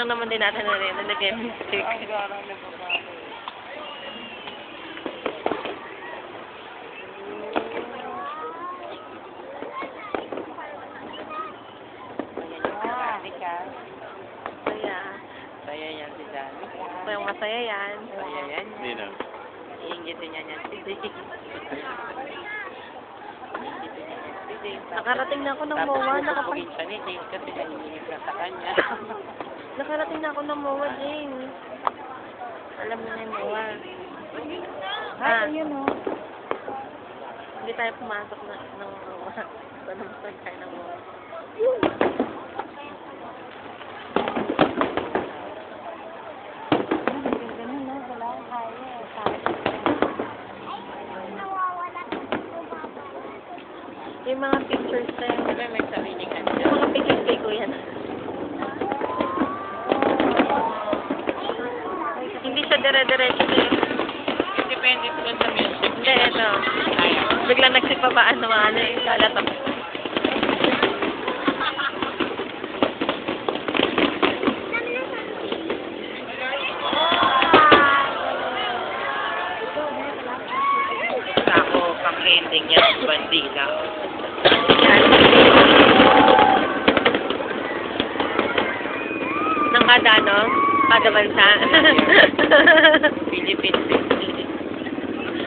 lang naman din natin na rin. Nag-lipstick. Ang garang na babae. Saya. Saya yan si Danny. Kayong masaya yan. Saya yan. Hindi na. Iingitin niya yan si Dave. Nakarating na ako ng Tapos MOA. pupugin siya ni Dave kasi nanginginig na sa kanya. Nakarating na ako ng MOA, Jane. Alam mo na yung MOA. Ayun o. Hindi tayo pumasok ng MOA. Panamstag tayo ng MOA. Ganun no, wala akong kaya. Yung mga pictures na yun. Diba may sariling ano Yung mga pictures kay Kuya na. Hindi siya dire-diretso eh. Depende po sa music. Hindi, ito. Ayaw. Biglang nagsipabaan ng mga ano eh. Kalatok. Ako, pang-ending yan, bandila. Ng kada, no? Kada bansa. Philippines.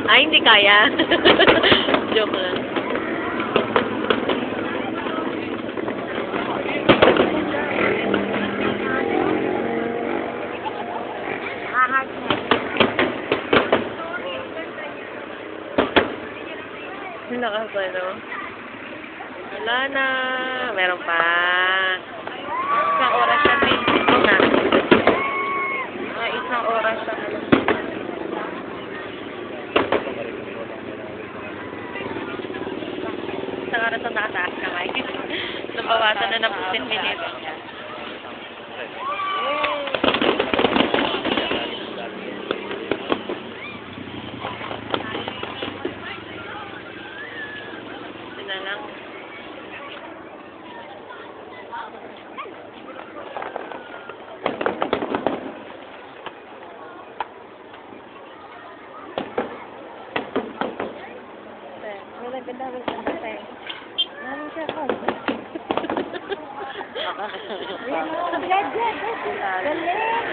Ay, hindi kaya. Joke lang. Lakas ba, no? Wala na. Meron pa. Isang oras siya din. Ito na. Isang oras siya. Isang oras na nakataas ka, Mike. Nabawasan na ng 15 minutes. Ito na lang. Wala ganda mo sa tatay. Namin siya ko. Galing!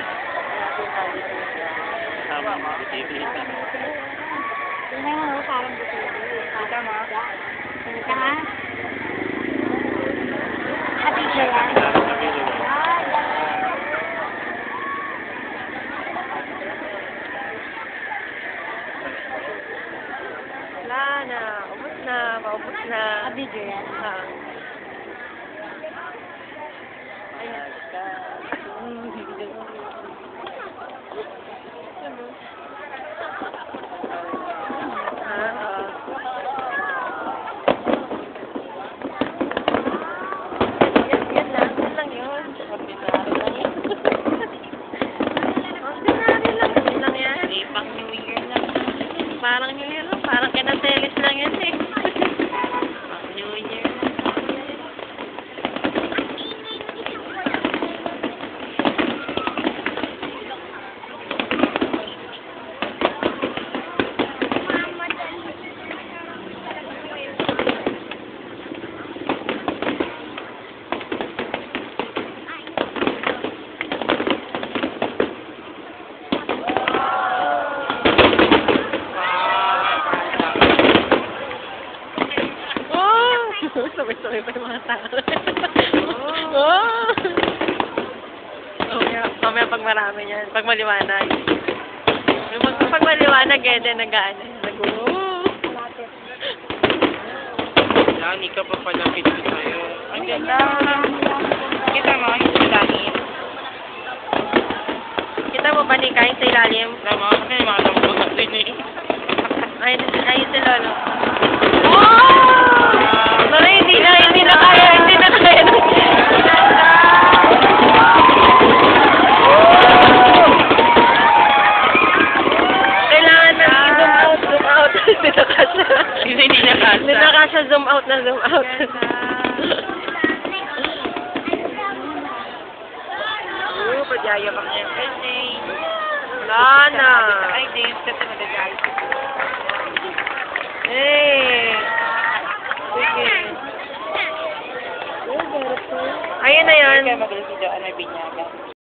Tama mo. TV. Tingnan mo, parang gusto ko. Kita mo? Tingnan ha? Happy siya yan. Sa video. Wala na. Ubus na. Maubos na. Happy siya yan. Ayan. Yan lang. Yan lang yun. Ordinary lang yan. Ordinary lang. Yan lang yan. Pang New Year lang. Parang New Year lang. Parang kinatelis lang yan eh. Pang New Year lang. Sabay-sabay pa yung mga tao. Oh! Mamaya pag marami yan. Pag maliwanag. Pag maliwanag eh, din nag-ano. Nag-oh! Yan, ikaw pa palapit ko sa'yo. Ang ganda. Kita mo, yung sa ilalim. Kita mo ba ni Kain sa ilalim? Tama, kasi yung mga lambutan din eh. Ayun si Lolo. Oh! Lolo, hindi na kaya. Hindi na kaya. Kailangan na zoom out. Hindi na kasha. Hindi na kasha, zoom out. Oh, Wala na. Ay, James, kasi magagalit. Eh. Sige. Ayun na yan. Kaya magalit si Joanna Binyaga.